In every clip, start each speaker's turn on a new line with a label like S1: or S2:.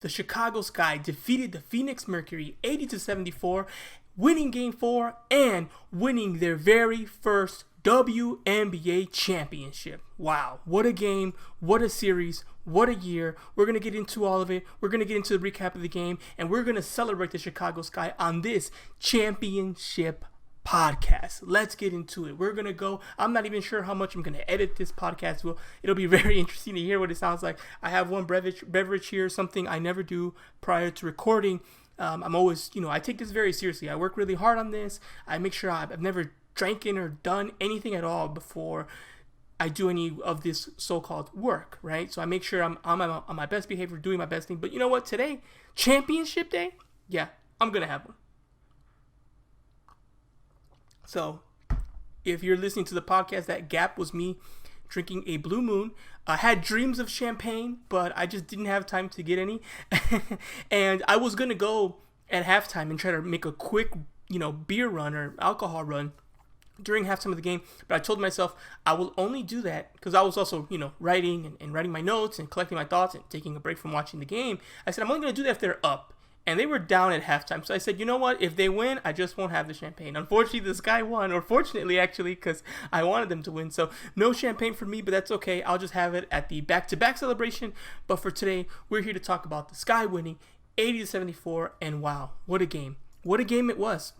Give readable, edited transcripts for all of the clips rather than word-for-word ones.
S1: the Chicago Sky defeated the Phoenix Mercury 80-74, winning Game 4 and winning their very first WNBA Championship. Wow, what a game, what a series, what a year. We're going to get into all of it. We're going to get into the recap of the game, and we're going to celebrate the Chicago Sky on this championship podcast. Let's get into it. We're going to go. I'm not even sure how much I'm going to edit this podcast. It'll be very interesting to hear what it sounds like. I have one beverage here, something I never do prior to recording. I'm always, I take this very seriously. I work really hard on this. I make sure I've never drank or done anything at all before I do any of this so-called work, right? So I make sure I'm on my best behavior, doing my best thing. But you know what? Today, championship day, yeah, I'm going to have one. So if you're listening to the podcast, that gap was me drinking a Blue Moon. I had dreams of champagne, but I just didn't have time to get any. And I was going to go at halftime and try to make a quick, beer run or alcohol run during halftime of the game. But I told myself I will only do that because I was also, writing and writing my notes and collecting my thoughts and taking a break from watching the game. I said, I'm only going to do that if they're up. And they were down at halftime. So I said, you know what? If they win, I just won't have the champagne. Unfortunately, the Sky won. Or fortunately, actually, because I wanted them to win. So no champagne for me, but that's okay. I'll just have it at the back-to-back celebration. But for today, we're here to talk about the Sky winning 80-74. And wow, what a game. What a game it was.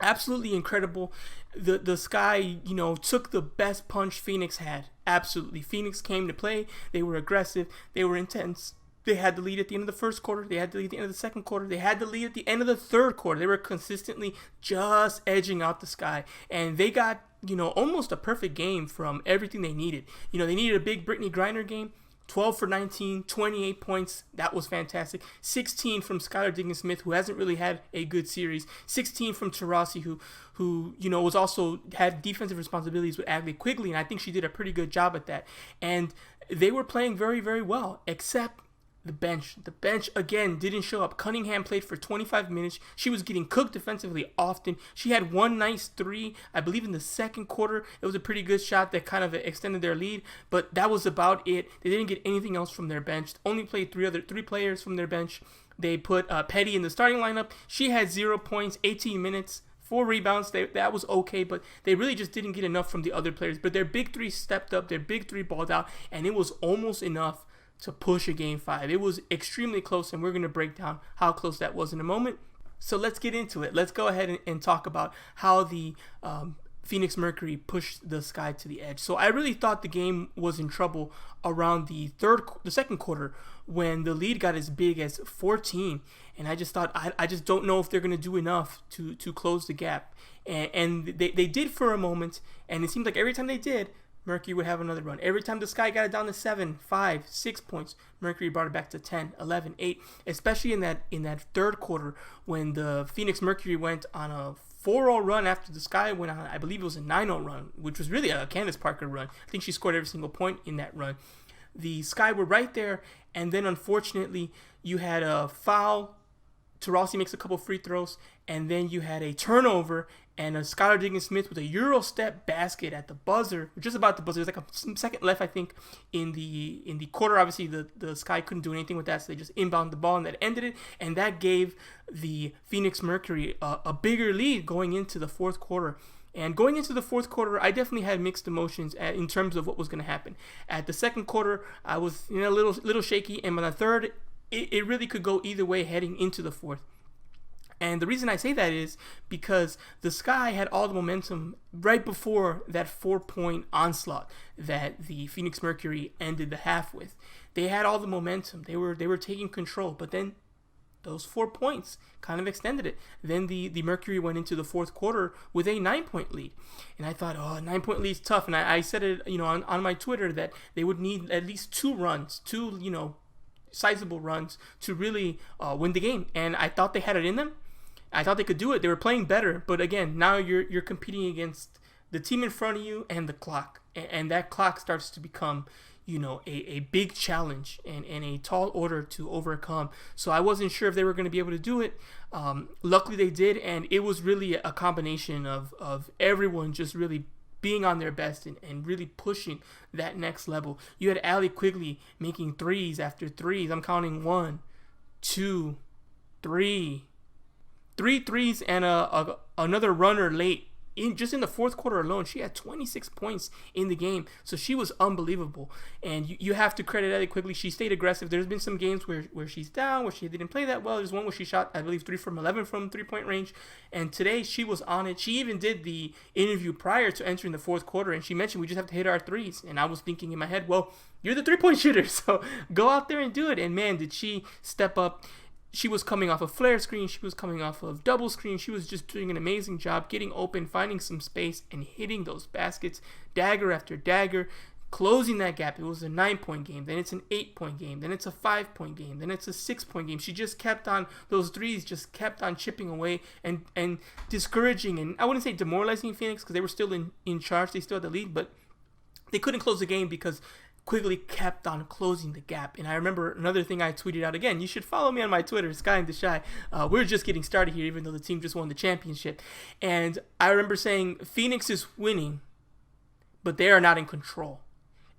S1: Absolutely incredible. The Sky, took the best punch Phoenix had. Absolutely. Phoenix came to play. They were aggressive. They were intense. They had the lead at the end of the first quarter. They had the lead at the end of the second quarter. They had the lead at the end of the third quarter. They were consistently just edging out the Sky. And they got, almost a perfect game from everything they needed. They needed a big Brittany Griner game. 12 for 19, 28 points. That was fantastic. 16 from Skylar Diggins-Smith, who hasn't really had a good series. 16 from Taurasi, who was also had defensive responsibilities with Allie Quigley, and I think she did a pretty good job at that. And they were playing very, very well, except the bench. The bench, again, didn't show up. Cunningham played for 25 minutes. She was getting cooked defensively often. She had one nice three, I believe, in the second quarter. It was a pretty good shot that kind of extended their lead, but that was about it. They didn't get anything else from their bench. Only played three players from their bench. They put Petty in the starting lineup. She had 0 points, 18 minutes. 4 rebounds, that was okay, but they really just didn't get enough from the other players. But their big three stepped up, their big three balled out, and it was almost enough to push a Game 5. It was extremely close, and we're going to break down how close that was in a moment. So let's get into it. Let's go ahead and talk about how the Phoenix Mercury pushed the Sky to the edge. So I really thought the game was in trouble around the second quarter when the lead got as big as 14, and I just thought I just don't know if they're going to do enough to close the gap. And they did for a moment, and it seemed like every time they did, Mercury would have another run. Every time the Sky got it down to 7, 5, 6 points, Mercury brought it back to 10, 11, 8, especially in that third quarter when the Phoenix Mercury went on a 4-0 run after the Sky went on, I believe it was a 9-0 run, which was really a Candace Parker run. I think she scored every single point in that run. The Sky were right there, and then unfortunately you had a foul. Taurasi makes a couple free throws, and then you had a turnover and a Skylar Diggins-Smith with a Euro step basket at the buzzer, just about the buzzer. There's like a second left, I think, in the quarter. Obviously, the Sky couldn't do anything with that, so they just inbounded the ball, and that ended it. And that gave the Phoenix Mercury a bigger lead going into the fourth quarter. And going into the fourth quarter, I definitely had mixed emotions in terms of what was going to happen. At the second quarter, I was a little shaky, and by the third, it really could go either way heading into the fourth. And the reason I say that is because the Sky had all the momentum right before that 4-point onslaught that the Phoenix Mercury ended the half with. They had all the momentum. They were taking control, but then those 4 points kind of extended it. Then the Mercury went into the fourth quarter with a 9-point lead. And I thought, a 9-point lead is tough. And I said it, on my Twitter that they would need at least two sizable runs to really win the game. And I thought they had it in them. I thought they could do it. They were playing better, but again, now you're competing against the team in front of you and the clock, and that clock starts to become, a big challenge and a tall order to overcome. So I wasn't sure if they were going to be able to do it. Luckily, they did, and it was really a combination of everyone just really being on their best and really pushing that next level. You had Allie Quigley making threes after threes. I'm counting 1, 2, 3, 3 threes and another runner late. In the fourth quarter alone, she had 26 points in the game. So she was unbelievable. And you have to credit Ellie quickly. She stayed aggressive. There's been some games where she's down, where she didn't play that well. There's one where she shot, I believe, 3 from 11 from three-point range. And today she was on it. She even did the interview prior to entering the fourth quarter. And she mentioned we just have to hit our threes. And I was thinking in my head, well, you're the three-point shooter. So go out there and do it. And man, did she step up. She was coming off a flare screen. She was coming off of double screen. She was just doing an amazing job getting open, finding some space, and hitting those baskets, dagger after dagger, closing that gap. It was a 9-point game. Then it's an 8-point game. Then it's a 5-point game. Then it's a 6-point game. She just kept on, those threes just kept on chipping away and discouraging. And I wouldn't say demoralizing Phoenix because they were still in charge. They still had the lead, but they couldn't close the game because Quigley kept on closing the gap. And I remember another thing I tweeted out again. You should follow me on my Twitter, Sky and Deshae. We're just getting started here, even though the team just won the championship. And I remember saying Phoenix is winning, but they are not in control.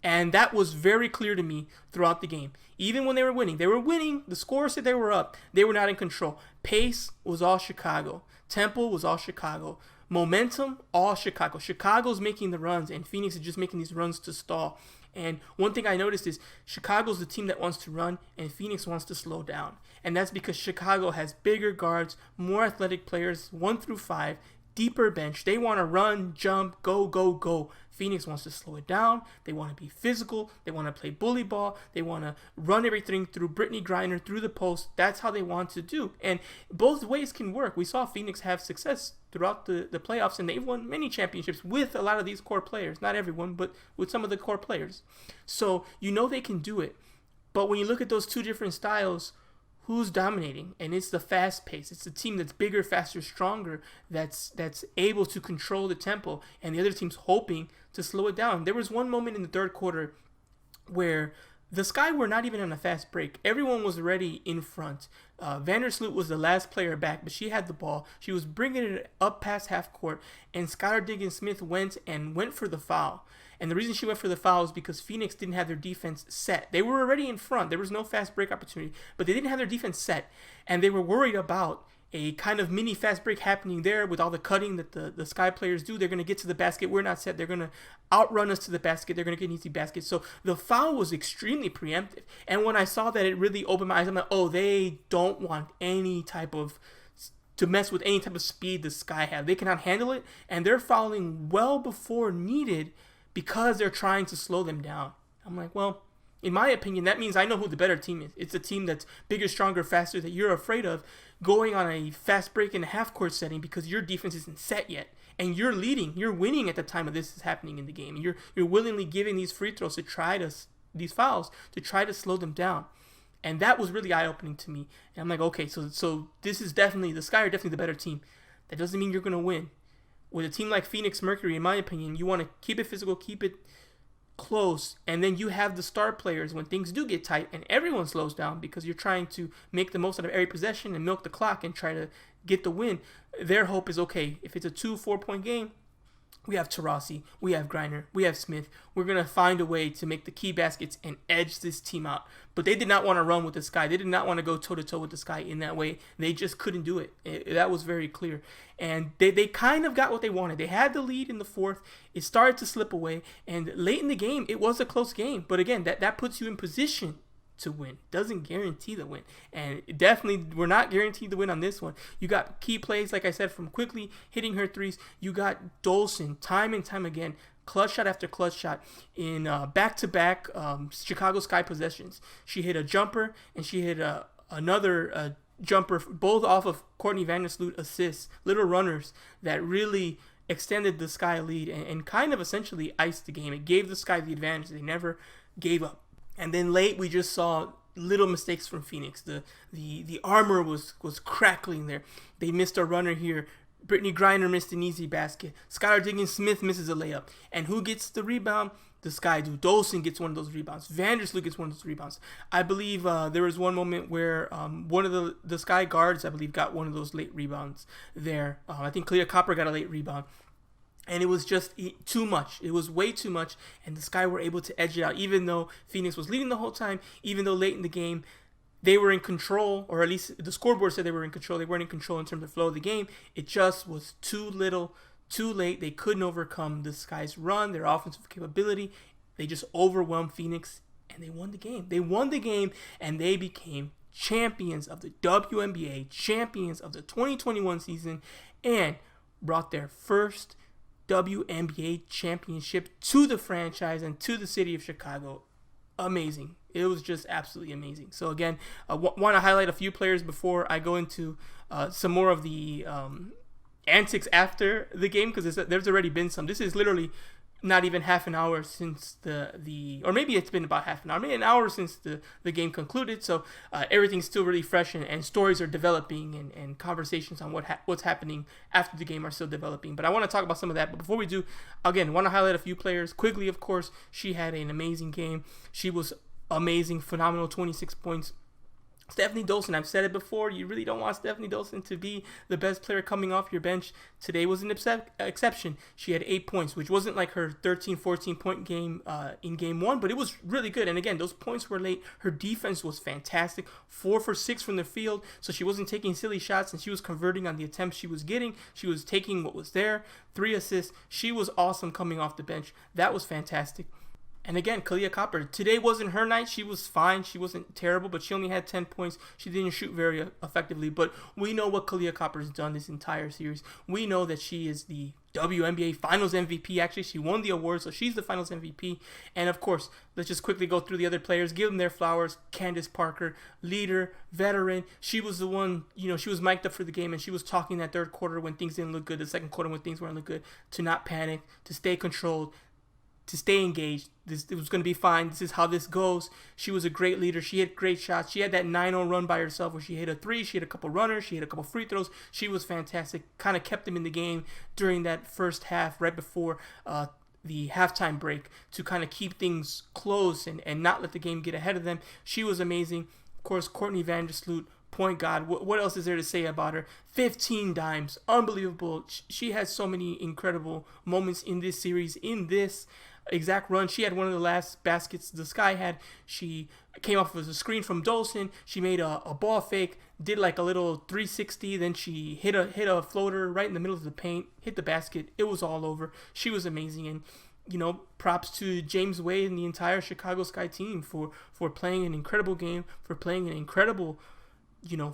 S1: And that was very clear to me throughout the game. Even when they were winning, the score said they were up. They were not in control. Pace was all Chicago. Tempo was all Chicago. Momentum, all Chicago. Chicago's making the runs, and Phoenix is just making these runs to stall. And one thing I noticed is Chicago's the team that wants to run and Phoenix wants to slow down. And that's because Chicago has bigger guards, more athletic players, 1 through 5, deeper bench. They want to run, jump, go, go, go. Phoenix wants to slow it down. They want to be physical. They want to play bully ball. They want to run everything through Brittany Griner, through the post. That's how they want to do. And both ways can work. We saw Phoenix have success throughout the playoffs, and they've won many championships with a lot of these core players. Not everyone, but with some of the core players. So you know they can do it. But when you look at those two different styles, who's dominating? And it's the fast pace. It's the team that's bigger, faster, stronger, that's able to control the tempo, and the other team's hoping to slow it down. There was one moment in the third quarter where the Sky were not even on a fast break. Everyone was already in front. Vander Sloot was the last player back, but she had the ball. She was bringing it up past half court, and Skylar Diggins-Smith went for the foul. And the reason she went for the foul is because Phoenix didn't have their defense set. They were already in front. There was no fast break opportunity, but they didn't have their defense set. And they were worried about a kind of mini fast break happening there with all the cutting that the Sky players do. They're going to get to the basket. We're not set. They're going to outrun us to the basket. They're going to get an easy basket. So the foul was extremely preemptive. And when I saw that, it really opened my eyes. I'm like, oh, they don't want any type of to mess with any type of speed the Sky have. They cannot handle it, and they're fouling well before needed because they're trying to slow them down. I'm like, well, in my opinion, that means I know who the better team is. It's a team that's bigger, stronger, faster, that you're afraid of going on a fast break in a half-court setting because your defense isn't set yet. And you're leading. You're winning at the time of this is happening in the game. And you're willingly giving these free throws these fouls to try to slow them down. And that was really eye-opening to me. And I'm like, okay, so this is definitely, the Sky are definitely the better team. That doesn't mean you're going to win. With a team like Phoenix Mercury, in my opinion, you want to keep it physical, keep it close, and then you have the star players when things do get tight and everyone slows down because you're trying to make the most out of every possession and milk the clock and try to get the win. Their hope is, okay, if it's a 2-4 point game, we have Taurasi, we have Griner, we have Smith. We're going to find a way to make the key baskets and edge this team out. But they did not want to run with the Sky. They did not want to go toe-to-toe with the Sky in that way. They just couldn't do it. That was very clear. And they kind of got what they wanted. They had the lead in the fourth. It started to slip away. And late in the game, it was a close game. But again, that puts you in position to win. Doesn't guarantee the win. And definitely, we're not guaranteed the win on this one. You got key plays, like I said, from Quickly hitting her threes. You got Dawson, time and time again, clutch shot after clutch shot in back-to-back Chicago Sky possessions. She hit a jumper, and she hit another jumper, both off of Courtney Vander Sloot assists, little runners that really extended the Sky lead and kind of essentially iced the game. It gave the Sky the advantage. They never gave up. And then late, we just saw little mistakes from Phoenix. The armor was crackling there. They missed a runner here. Brittany Griner missed an easy basket. Skylar Diggins-Smith misses a layup. And who gets the rebound? The Sky do. Dawson gets one of those rebounds. Vander Sloot gets one of those rebounds. I believe there was one moment where one of the Sky guards, I believe, got one of those late rebounds there. I think Clea Copper got a late rebound. And it was just too much. It was way too much. And the Sky were able to edge it out. Even though Phoenix was leading the whole time, even though late in the game, they were in control, or at least the scoreboard said they were in control. They weren't in control in terms of flow of the game. It just was too little, too late. They couldn't overcome the Sky's run, their offensive capability. They just overwhelmed Phoenix, and they won the game. They won the game, and they became champions of the WNBA, champions of the 2021 season, and brought their first WNBA championship to the franchise and to the city of Chicago. Amazing. It was just absolutely amazing. So again, I want to highlight a few players before I go into some more of the antics after the game, because there's already been some. This is literally not even half an hour since or maybe it's been about half an hour, maybe an hour since the game concluded. So everything's still really fresh, and stories are developing, and conversations on what's happening after the game are still developing. But I want to talk about some of that. But before we do, again, I want to highlight a few players. Quigley, of course, she had an amazing game. She was amazing, phenomenal, 26 points. Stephanie Dawson, I've said it before, you really don't want Stephanie Dawson to be the best player coming off your bench. Today was an exception. She had 8 points, which wasn't like her 13, 14-point game in game one, but it was really good. And again, those points were late. Her defense was fantastic, 4 for 6 from the field, so she wasn't taking silly shots, and she was converting on the attempts she was getting. She was taking what was there. 3 assists. She was awesome coming off the bench. That was fantastic. And again, Kahleah Copper, today wasn't her night. She was fine. She wasn't terrible, but she only had 10 points. She didn't shoot very effectively. But we know what Kahleah Copper has done this entire series. We know that she is the WNBA Finals MVP. Actually, she won the award, so she's the Finals MVP. And of course, let's just quickly go through the other players, give them their flowers. Candace Parker, leader, veteran. She was the one, she was mic'd up for the game, and she was talking that third quarter when things didn't look good, the second quarter when things weren't look good, to not panic, to stay controlled, to stay engaged. It was going to be fine. This is how this goes. She was a great leader. She hit great shots. She had that 9-0 run by herself where she hit a 3. She hit a couple runners. She hit a couple free throws. She was fantastic. Kind of kept them in the game during that first half, right before the halftime break, to kind of keep things close and not let the game get ahead of them. She was amazing. Of course, Courtney Vander, Sloot, point guard. What else is there to say about her? 15 dimes. Unbelievable. She had so many incredible moments in this series, in this exact run. She had one of the last baskets the Sky had. She came off of a screen from Dawson. She made a ball fake, did like a little 360, then she hit a floater right in the middle of the paint, hit the basket. It was all over. She was amazing. And props to James Wade and the entire Chicago Sky team for playing an incredible game, for playing an incredible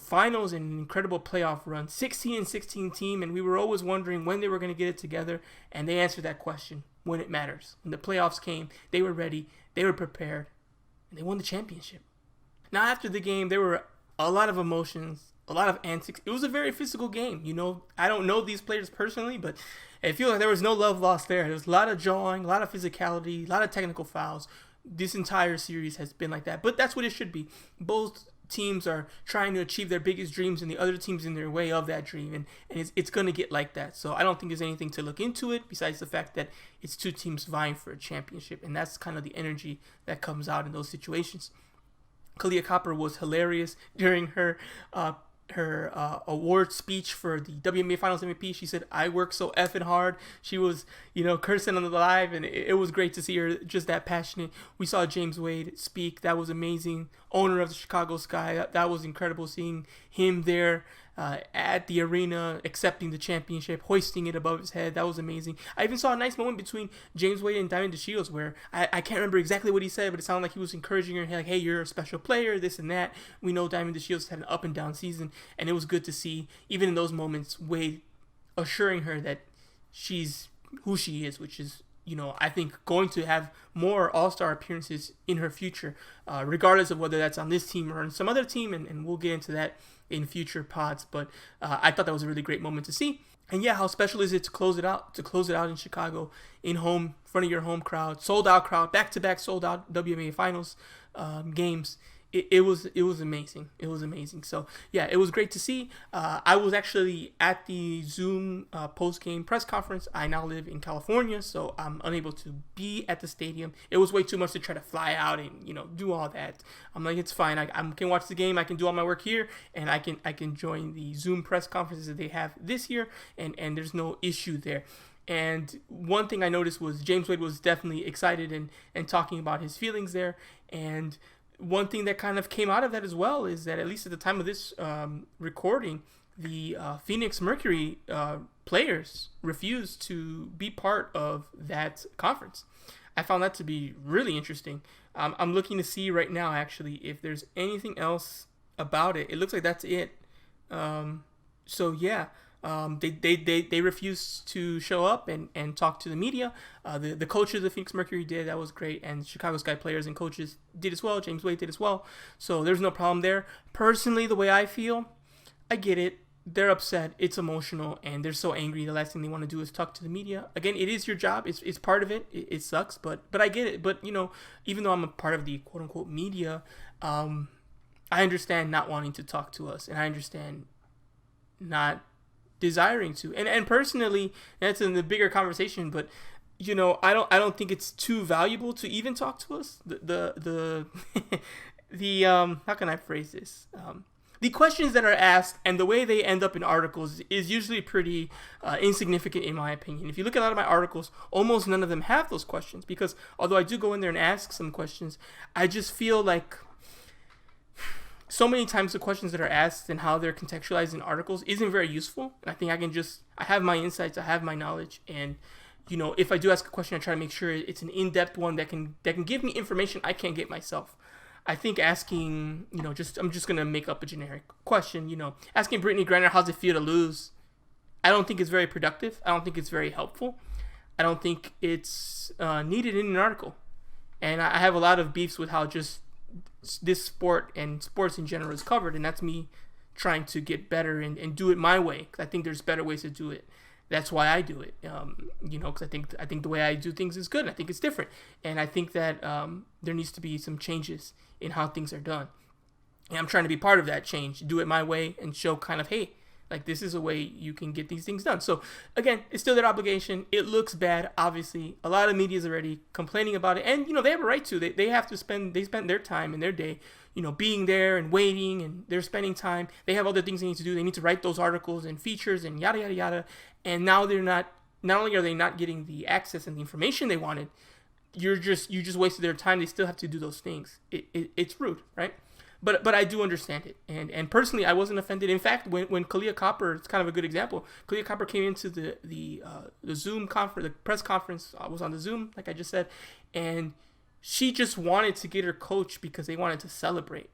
S1: finals and an incredible playoff run. 16-16 team, and we were always wondering when they were going to get it together, and they answered that question when it matters. When the playoffs came, they were ready, they were prepared, and they won the championship. Now, after the game, there were a lot of emotions, a lot of antics. It was a very physical game. I don't know these players personally, but I feel like there was no love lost there. There was a lot of jawing, a lot of physicality, a lot of technical fouls. This entire series has been like that, but that's what it should be. Both teams are trying to achieve their biggest dreams, and the other team's in their way of that dream, and it's going to get like that. So I don't think there's anything to look into it besides the fact that it's two teams vying for a championship, and that's kind of the energy that comes out in those situations. Kahleah Copper was hilarious during her award speech for the WNBA Finals MVP. She said, "I work so effing hard." She was, cursing on the live, and it was great to see her just that passionate. We saw James Wade speak. That was amazing. Owner of the Chicago Sky. That was incredible seeing him there at the arena, accepting the championship, hoisting it above his head. That was amazing. I even saw a nice moment between James Wade and Diamond DeShields where I can't remember exactly what he said, but it sounded like he was encouraging her, like, "Hey, you're a special player, this and that." We know Diamond DeShields had an up and down season, and it was good to see, even in those moments, Wade assuring her that she's who she is, which is, I think going to have more All-Star appearances in her future, regardless of whether that's on this team or on some other team, and we'll get into that in future pods. But I thought that was a really great moment to see. And yeah, how special is it to close it out in Chicago, in front of your home crowd, sold out crowd, back-to-back sold out WNBA Finals games. It was amazing. It was amazing. So yeah, it was great to see. I was actually at the Zoom post-game press conference. I now live in California, so I'm unable to be at the stadium. It was way too much to try to fly out and do all that. I'm like, it's fine. I can watch the game. I can do all my work here, and I can join the Zoom press conferences that they have this year, and there's no issue there. And one thing I noticed was James Wade was definitely excited and talking about his feelings there. And one thing that kind of came out of that as well is that, at least at the time of this recording, the Phoenix Mercury players refused to be part of that conference. I found that to be really interesting. I'm looking to see right now, actually, if there's anything else about it. It looks like that's it. So yeah, they refused to show up and talk to the media. The coaches of the Phoenix Mercury did. That was great. And Chicago Sky players and coaches did as well. James Wade did as well. So there's no problem there. Personally, the way I feel, I get it. They're upset. It's emotional, and they're so angry. The last thing they want to do is talk to the media. Again, it is your job. It's part of it. It sucks, but I get it. But, even though I'm a part of the quote-unquote media, I understand not wanting to talk to us, and I understand not desiring to. And personally, that's in the bigger conversation, but, I don't think it's too valuable to even talk to us. The how can I phrase this? The questions that are asked and the way they end up in articles is usually pretty insignificant, in my opinion. If you look at a lot of my articles, almost none of them have those questions, because although I do go in there and ask some questions, I just feel like so many times the questions that are asked and how they're contextualized in articles isn't very useful. And I think I have my insights, I have my knowledge, and if I do ask a question, I try to make sure it's an in-depth one that can give me information I can't get myself. I think asking, I'm just going to make up a generic question, asking Brittany Griner, how's it feel to lose? I don't think it's very productive. I don't think it's very helpful. I don't think it's needed in an article. And I have a lot of beefs with how just this sport and sports in general is covered. And that's me trying to get better and do it my way. Because I think there's better ways to do it. That's why I do it, because I think the way I do things is good. I think it's different, and I think that there needs to be some changes in how things are done. And I'm trying to be part of that change, do it my way, and show kind of, hey, like, this is a way you can get these things done. So again, it's still their obligation. It looks bad, obviously. A lot of media is already complaining about it, and they have a right to. They have to spend their time and their day, being there and waiting, and they're spending time. They have other things they need to do. They need to write those articles and features and yada yada yada. And now they're not only are they not getting the access and the information they wanted, you just wasted their time. They still have to do those things. It's rude, right? But I do understand it. And personally, I wasn't offended. In fact, when Kalia Copper, it's kind of a good example. Kalia Copper came into the Zoom conference, the press conference, was on the Zoom, like I just said, and she just wanted to get her coach because they wanted to celebrate.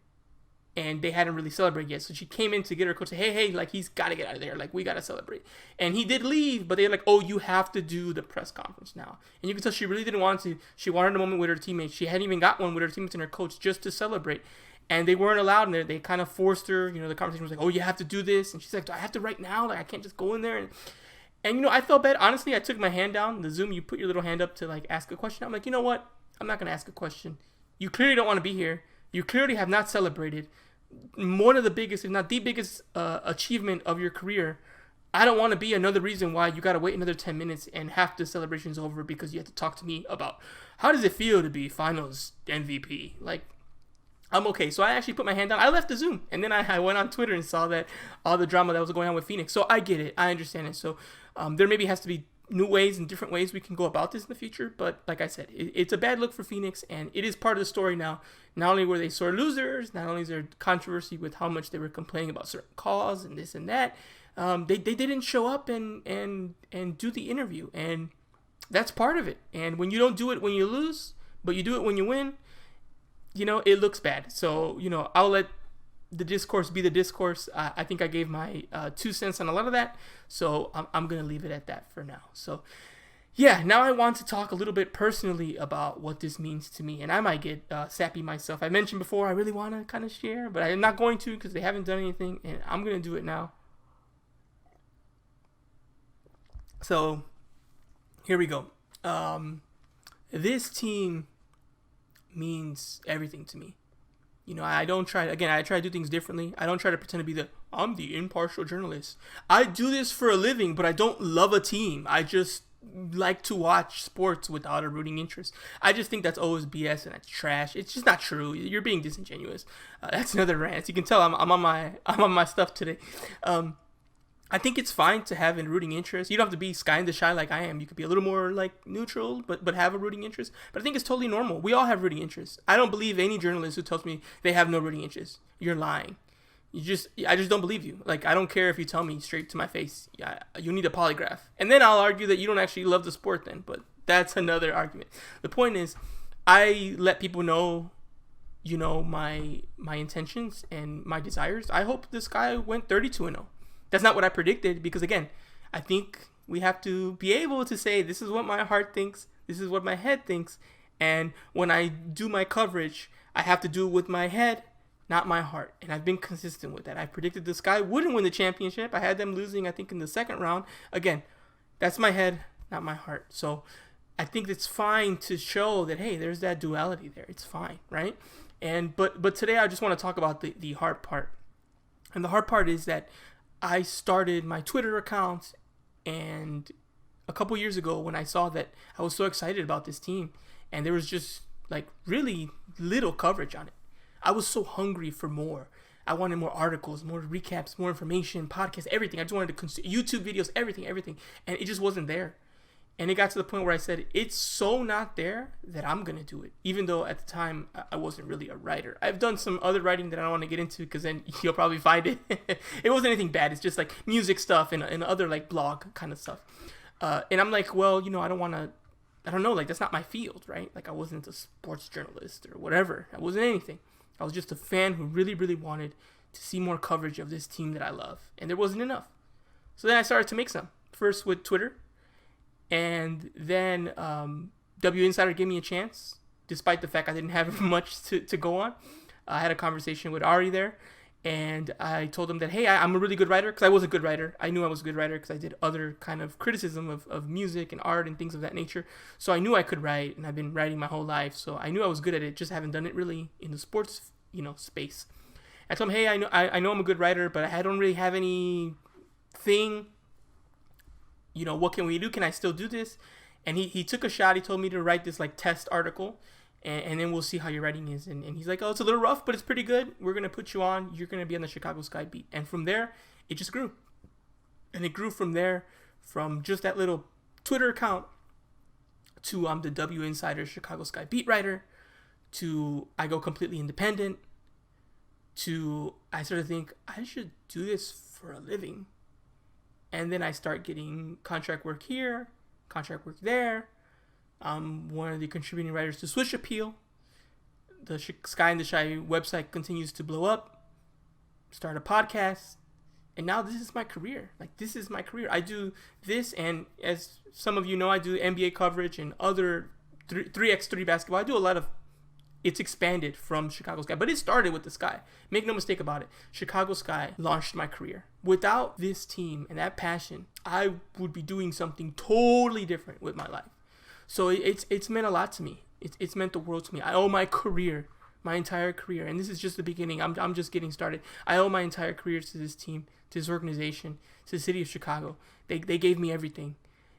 S1: And they hadn't really celebrated yet. So she came in to get her coach, say, hey, like, he's got to get out of there. Like, we got to celebrate. And he did leave, but they're like, oh, you have to do the press conference now. And you can tell she really didn't want to. She wanted a moment with her teammates. She hadn't even got one with her teammates and her coach just to celebrate. And they weren't allowed in there. They kind of forced her. The conversation was like, oh, you have to do this. And she's like, do I have to right now? Like, I can't just go in there. And I felt bad. Honestly, I took my hand down. The Zoom, you put your little hand up to, like, ask a question. I'm like, you know what? I'm not going to ask a question. You clearly don't want to be here. You clearly have not celebrated one of the biggest, if not the biggest, achievement of your career. I don't want to be another reason why you got to wait another 10 minutes and half the celebration's over because you have to talk to me about how does it feel to be finals MVP. Like, I'm okay. So I actually put my hand down. I left the Zoom, and then I went on Twitter and saw that all the drama that was going on with Phoenix. So I get it. I understand it. So there maybe has to be new ways and different ways we can go about this in the future. But like I said, it's a bad look for Phoenix, and it is part of the story now. Not only were they sore losers, not only is there controversy with how much they were complaining about certain calls and this and that, they didn't show up and do the interview, and that's part of it. And when you don't do it when you lose, but you do it when you win, it looks bad. So, I'll let the discourse be the discourse. I think I gave my 2 cents on a lot of that, so I'm going to leave it at that for now. So, yeah, now I want to talk a little bit personally about what this means to me, and I might get sappy myself. I mentioned before I really want to kind of share, but I'm not going to because they haven't done anything, and I'm going to do it now. So, here we go. This team means everything to me. I try to do things differently. I don't try to pretend to be I'm the impartial journalist. I do this for a living, but I don't love a team. I just like to watch sports without a rooting interest. I just think that's always BS and that's trash. It's just not true. You're being disingenuous. That's another rant. You can tell I'm on my stuff today. I think it's fine to have a rooting interest. You don't have to be sky in the sky like I am. You could be a little more like neutral, but have a rooting interest. But I think it's totally normal. We all have rooting interests. I don't believe any journalist who tells me they have no rooting interest. You're lying. I just don't believe you. Like, I don't care if you tell me straight to my face. Yeah, you need a polygraph. And then I'll argue that you don't actually love the sport then. But that's another argument. The point is, I let people know, my intentions and my desires. I hope this guy went 32-0. That's not what I predicted because, again, I think we have to be able to say this is what my heart thinks, this is what my head thinks, and when I do my coverage, I have to do it with my head, not my heart. And I've been consistent with that. I predicted this guy wouldn't win the championship. I had them losing, I think, in the second round. Again, that's my head, not my heart. So I think it's fine to show that, hey, there's that duality there. It's fine, right? But today I just want to talk about the hard part. And the hard part is that I started my Twitter account, and a couple years ago when I saw that I was so excited about this team and there was just like really little coverage on it, I was so hungry for more. I wanted more articles, more recaps, more information, podcasts, everything. I just wanted to consume YouTube videos, everything. And it just wasn't there. And it got to the point where I said, it's so not there that I'm going to do it. Even though at the time I wasn't really a writer. I've done some other writing that I don't want to get into because then you'll probably find it. It wasn't anything bad. It's just like music stuff and other like blog kind of stuff. And I'm like, well, I don't want to, I don't know, like that's not my field, right? Like I wasn't a sports journalist or whatever. I wasn't anything. I was just a fan who really, really wanted to see more coverage of this team that I love. And there wasn't enough. So then I started to make some. First with Twitter. And then W Insider gave me a chance, despite the fact I didn't have much to go on. I had a conversation with Ari there, and I told him that, hey, I'm a really good writer, because I was a good writer. I knew I was a good writer because I did other kind of criticism of music and art and things of that nature. So I knew I could write, and I've been writing my whole life. So I knew I was good at it, just haven't done it really in the sports, space. I told him, hey, I know I'm a good writer, but I don't really have anything. What can we do? Can I still do this? And he took a shot. He told me to write this like test article, and then we'll see how your writing is. And he's like, oh, it's a little rough, but it's pretty good. We're going to put you on. You're going to be on the Chicago Sky beat. And from there, it just grew. And it grew from there, from just that little Twitter account to the W Insider Chicago Sky beat writer, to I go completely independent, to I sort of think I should do this for a living. And then I start getting contract work here, contract work there. I'm one of the contributing writers to Switch Appeal. The Sky and the Shy website continues to blow up. Start a podcast. And now this is my career. Like, this is my career. I do this, and as some of you know, I do NBA coverage and other 3x3 basketball. I do a lot of... It's expanded from Chicago Sky, but it started with the Sky. Make no mistake about it. Chicago Sky launched my career. Without this team and that passion, I would be doing something totally different with my life. So it's meant a lot to me. It's meant the world to me. I owe my career, my entire career, and this is just the beginning. I'm just getting started. I owe my entire career to this team, to this organization, to the city of Chicago. They gave me everything.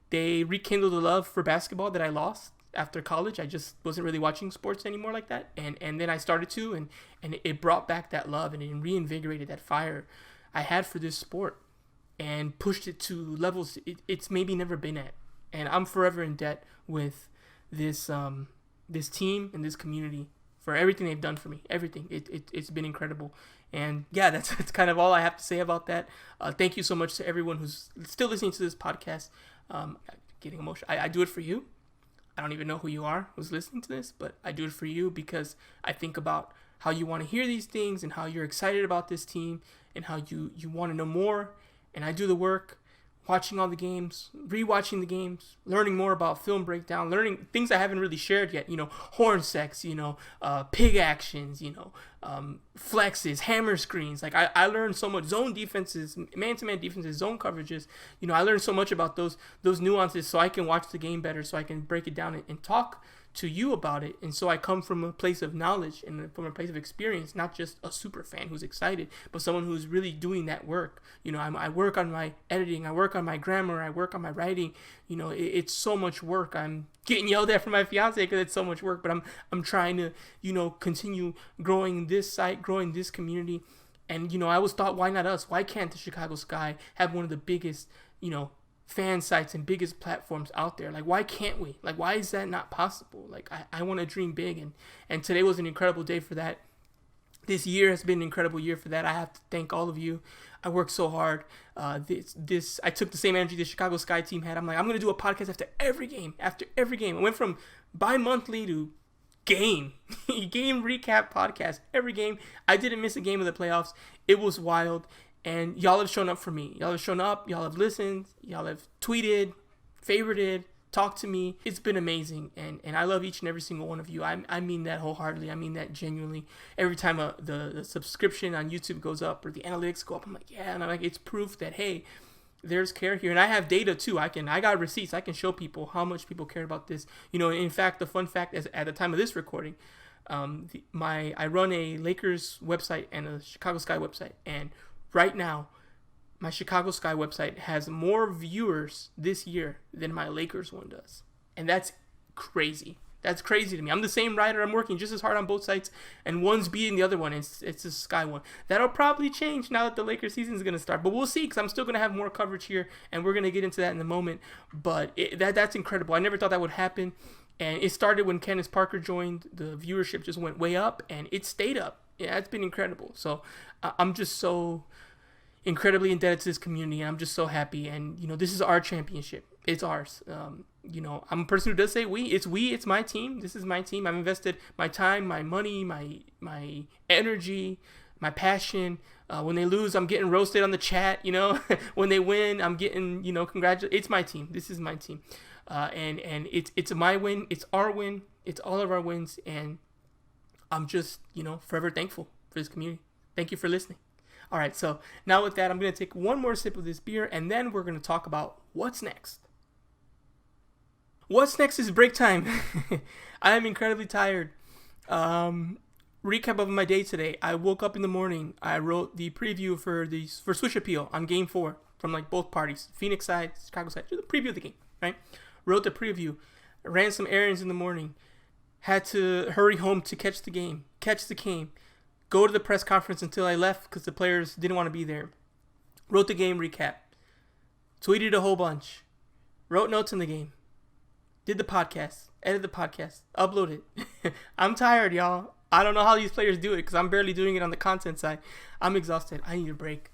S1: They rekindled the love for basketball that I lost. After college, I just wasn't really watching sports anymore like that. And then I started to, and it brought back that love, and it reinvigorated that fire I had for this sport and pushed it to levels it's maybe never been at. And I'm forever in debt with this team and this community for everything they've done for me. Everything. It's been incredible. And yeah, that's kind of all I have to say about that. Thank you so much to everyone who's still listening to this podcast. Getting emotional. I do it for you. I don't even know who you are who's listening to this, but I do it for you because I think about how you want to hear these things and how you're excited about this team and how you want to know more. And I do the work, watching all the games, rewatching the games, learning more about film breakdown, learning things I haven't really shared yet, horn sex, pig actions, flexes, hammer screens. Like I learned so much, zone defenses, man-to-man defenses, zone coverages. I learned so much about those nuances so I can watch the game better, so I can break it down and talk to you about it. And so I come from a place of knowledge and from a place of experience, not just a super fan who's excited, but someone who's really doing that work. I work on my editing, I work on my grammar, I work on my writing. It's so much work. I'm getting yelled at from my fiance because it's so much work, but I'm trying to, continue growing this site, growing this community. And, I always thought, why not us? Why can't the Chicago Sky have one of the biggest, fan sites and biggest platforms out there? Like, why can't we? Like, why is that not possible? Like, I want to dream big. And today was an incredible day for that. This year has been an incredible year for that. I have to thank all of you. I worked so hard. I took the same energy the Chicago Sky team had. I'm like, I'm going to do a podcast after every game. I went from bi-monthly to game recap podcast every game. I didn't miss a game of the playoffs. It was wild. And y'all have shown up for me. Y'all have shown up. Y'all have listened. Y'all have tweeted, favorited, talked to me. It's been amazing. And I love each and every single one of you. I mean that wholeheartedly. I mean that genuinely. Every time the subscription on YouTube goes up or the analytics go up, I'm like, yeah. And I'm like, it's proof that, hey, there's care here. And I have data too. I got receipts. I can show people how much people care about this. In fact, the fun fact is at the time of this recording, I run a Lakers website and a Chicago Sky website. And right now, my Chicago Sky website has more viewers this year than my Lakers one does. And that's crazy. That's crazy to me. I'm the same writer. I'm working just as hard on both sites, and one's beating the other one. It's the Sky one. That'll probably change now that the Lakers season is going to start. But we'll see, because I'm still going to have more coverage here, and we're going to get into that in a moment. But that's incredible. I never thought that would happen. And it started when Candace Parker joined. The viewership just went way up, and it stayed up. Yeah, it's been incredible. So I'm just so incredibly indebted to this community, and I'm just so happy. And this is our championship. It's ours. I'm a person who does say we. It's my team. This is my team. I've invested my time, my money, my energy, my passion. When they lose, I'm getting roasted on the chat. When they win, I'm getting congratulations. It's my team. This is my team. And it's my win. It's our win. It's all of our wins. And I'm just forever thankful for this community. Thank you for listening. All right, so now with that, I'm going to take one more sip of this beer, and then we're going to talk about what's next. What's next is break time. I am incredibly tired. Recap of my day today. I woke up in the morning. I wrote the preview for Switch Appeal on Game 4 from both parties, Phoenix side, Chicago side. Just the preview of the game, right? Wrote the preview. Ran some errands in the morning. Had to hurry home to catch the game. Go to the press conference until I left because the players didn't want to be there. Wrote the game recap. Tweeted a whole bunch. Wrote notes in the game. Did the podcast. Edited the podcast. Uploaded. I'm tired, y'all. I don't know how these players do it because I'm barely doing it on the content side. I'm exhausted. I need a break.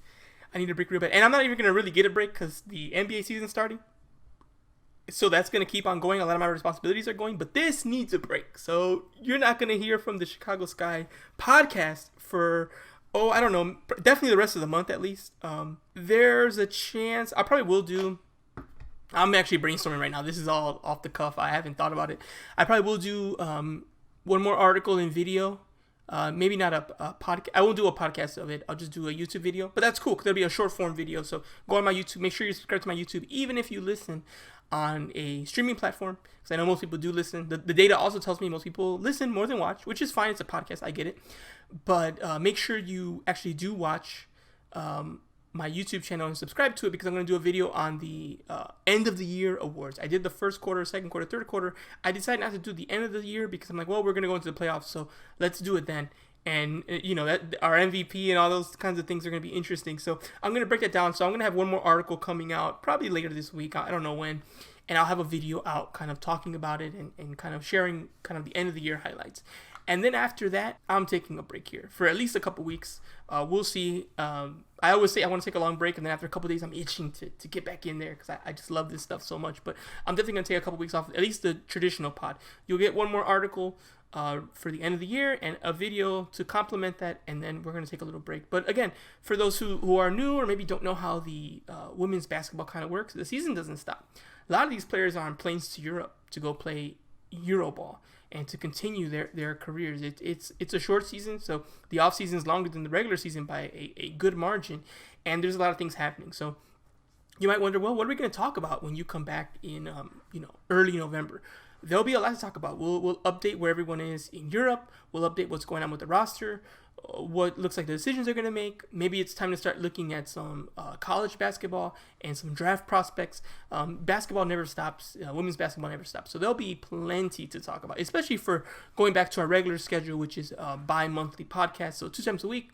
S1: Real bad. And I'm not even going to really get a break because the NBA season's starting. So that's going to keep on going. A lot of my responsibilities are going, but this needs a break. So you're not going to hear from the Chicago Sky podcast for, I don't know, definitely the rest of the month at least. There's a chance I probably will do. I'm actually brainstorming right now. This is all off the cuff. I haven't thought about it. I probably will do one more article in video. Maybe not a podcast. I won't do a podcast of it. I'll just do a YouTube video. But that's cool because there'll be a short form video. So go on my YouTube. Make sure you subscribe to my YouTube, even if you listen on a streaming platform, because I know most people do listen. The data also tells me most people listen more than watch, which is fine. It's a podcast. I get it. But make sure you actually do watch my YouTube channel and subscribe to it, because I'm going to do a video on the end of the year awards. I did the first quarter, second quarter, third quarter. I decided not to do the end of the year because I'm like, well, we're going to go into the playoffs, so let's do it then. And, that our MVP and all those kinds of things are going to be interesting. So I'm going to break that down. So I'm going to have one more article coming out probably later this week. I don't know when. And I'll have a video out kind of talking about it and kind of sharing kind of the end of the year highlights. And then after that, I'm taking a break here for at least a couple weeks. We'll see. I always say I want to take a long break, and then after a couple days, I'm itching to get back in there because I just love this stuff so much. But I'm definitely going to take a couple weeks off, at least the traditional pod. You'll get one more article for the end of the year and a video to complement that, and then we're going to take a little break. But again, for those who are new or maybe don't know how the women's basketball kind of works, the season doesn't stop. A lot of these players are on planes to Europe to go play Euroball and to continue their careers. It's a short season, so the off season is longer than the regular season by a good margin, and there's a lot of things happening. So you might wonder, well, what are we going to talk about when you come back in early November? There'll be a lot to talk about. We'll update where everyone is in Europe. We'll update what's going on with the roster, what looks like the decisions they're going to make. Maybe it's time to start looking at some college basketball and some draft prospects. Basketball never stops. Women's basketball never stops. So there'll be plenty to talk about, especially for going back to our regular schedule, which is a bi-monthly podcast. So 2 times a week.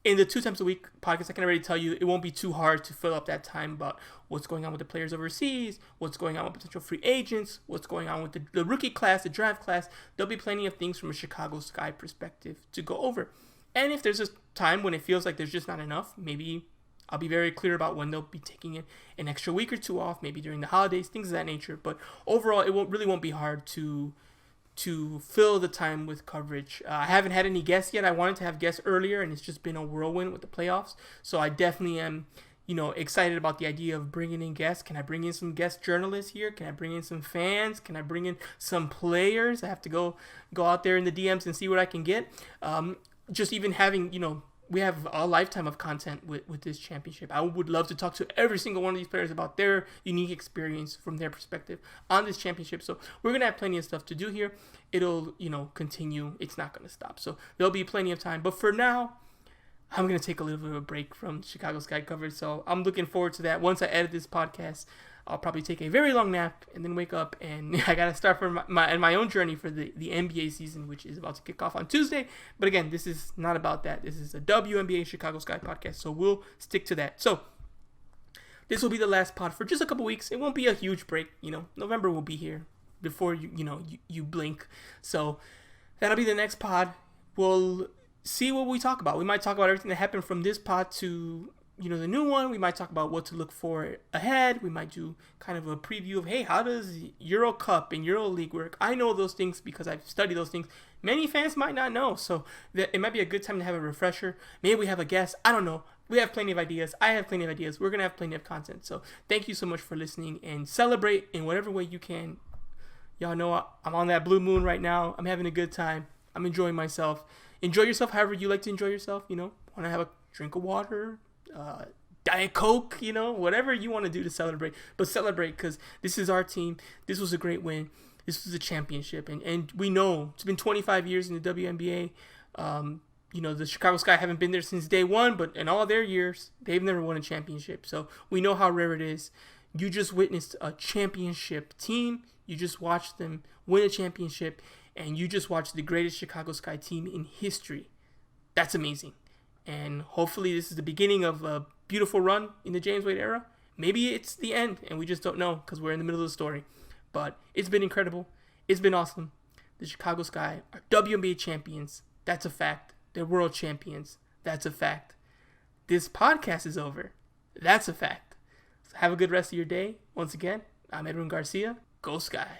S1: in the 2 times a week podcast, I can already tell you it won't be too hard to fill up that time about what's going on with the players overseas, what's going on with potential free agents, what's going on with the rookie class, the draft class. There'll be plenty of things from a Chicago Sky perspective to go over. And if there's a time when it feels like there's just not enough, maybe I'll be very clear about when they'll be taking an extra week or two off, maybe during the holidays, things of that nature. But overall, it won't be hard to fill the time with coverage. I haven't had any guests yet. I wanted to have guests earlier, and it's just been a whirlwind with the playoffs. So I definitely am, excited about the idea of bringing in guests. Can I bring in some guest journalists here? Can I bring in some fans? Can I bring in some players? I have to go out there in the DMs and see what I can get. Just even having, we have a lifetime of content with this championship. I would love to talk to every single one of these players about their unique experience from their perspective on this championship. So we're going to have plenty of stuff to do here. It'll, continue. It's not going to stop. So there'll be plenty of time. But for now, I'm going to take a little bit of a break from Chicago Sky coverage. So I'm looking forward to that. Once I edit this podcast, I'll probably take a very long nap and then wake up, and I got to start for my own journey for the NBA season, which is about to kick off on Tuesday. But again, this is not about that. This is a WNBA Chicago Sky podcast, so we'll stick to that. So this will be the last pod for just a couple weeks. It won't be a huge break. November will be here before you blink. So that'll be the next pod. We'll see what we talk about. We might talk about everything that happened from this pod to the new one. We might talk about what to look for ahead. We might do kind of a preview of, hey, how does Euro Cup and Euro League work? I know those things because I've studied those things. Many fans might not know, so it might be a good time to have a refresher. Maybe we have a guest. I don't know. We have plenty of ideas. I have plenty of ideas. We're going to have plenty of content. So thank you so much for listening, and celebrate in whatever way you can. Y'all know I'm on that blue moon right now. I'm having a good time. I'm enjoying myself. Enjoy yourself however you like to enjoy yourself. Want to have a drink of water, Diet Coke, whatever you want to do to celebrate. But celebrate, because this is our team. This was a great win. This was a championship. And we know it's been 25 years in the WNBA. The Chicago Sky haven't been there since day one, but in all their years, they've never won a championship. So we know how rare it is. You just witnessed a championship team. You just watched them win a championship. And you just watched the greatest Chicago Sky team in history. That's amazing. And hopefully this is the beginning of a beautiful run in the James Wade era. Maybe it's the end, and we just don't know because we're in the middle of the story. But it's been incredible. It's been awesome. The Chicago Sky are WNBA champions. That's a fact. They're world champions. That's a fact. This podcast is over. That's a fact. So have a good rest of your day. Once again, I'm Edwin Garcia. Go Sky.